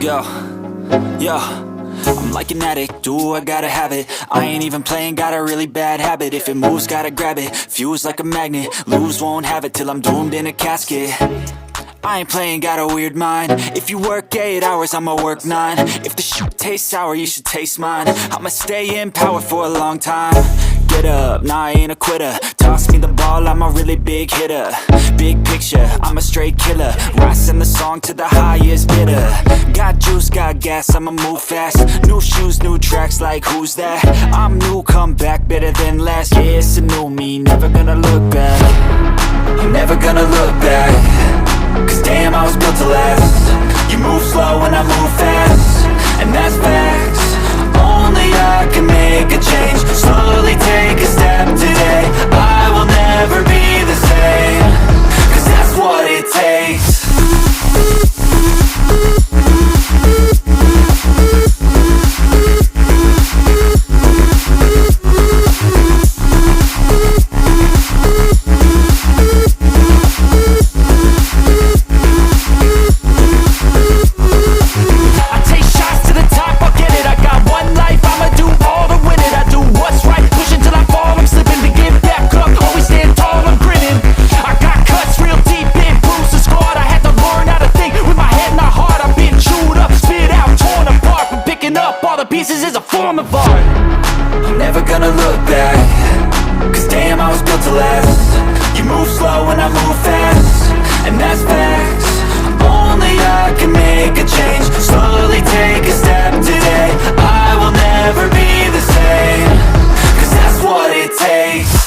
go, yo. I'm like an addict, do I gotta have it. I ain't even playing, got a really bad habit. If it moves, gotta grab it, fuse like a magnet. Lose, won't have it till I'm doomed in a casket. I ain't playing, got a weird mind. If you work 8 hours, I'ma work 9. If the shit tastes sour, you should taste mine. I'ma stay in power for a long time. Get up, nah, I ain't a quitter. Toss me the ball, I'm a really big hitter. Big picture, I'm a straight killer. Rising the song to the highest bidder. Got juice, got gas, I'ma move fast. New shoes, new tracks, like who's that? I'm new, come back, better than last. Yeah, it's a new me, never gonna look back. I'm never gonna look back. Cause damn, I was built to last. You move slow and I move fast, and that's facts. Only I can make a change. Slowly take a step today. I will never be the same. Cause that's what it takes. Pieces is a form of art. I'm never gonna look back. Cause damn, I was built to last. You move slow and I move fast, and that's facts. Only I can make a change. Slowly take a step today. I will never be the same. Cause that's what it takes.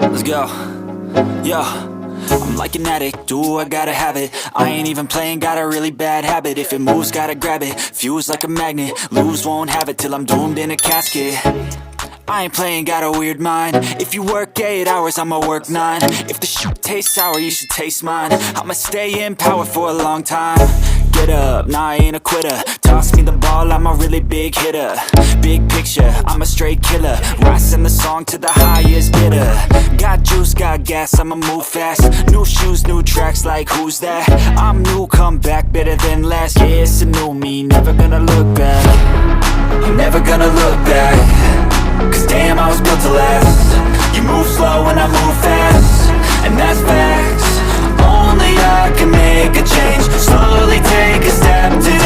Let's go, yo. I'm like an addict, do I gotta have it. I ain't even playing, got a really bad habit. If it moves, gotta grab it, fuse like a magnet. Lose, won't have it till I'm doomed in a casket. I ain't playing, got a weird mind. If you work 8 hours, I'ma work 9. If the shit tastes sour, you should taste mine. I'ma stay in power for a long time. Get up, nah, I ain't a quitter. Toss me the ball, I'm a really big hitter. Big picture, I'm a straight killer. Rising the song to the highest bidder. Got juice, got gas, I'ma move fast. New shoes, new tracks, like who's that? I'm new, come back, better than last. Yeah, it's a new me, never gonna look back. I'm never gonna look back. Cause damn, I was built to last. You move slow and I move fast, and that's facts. Only I can make a change. Slowly take a step today.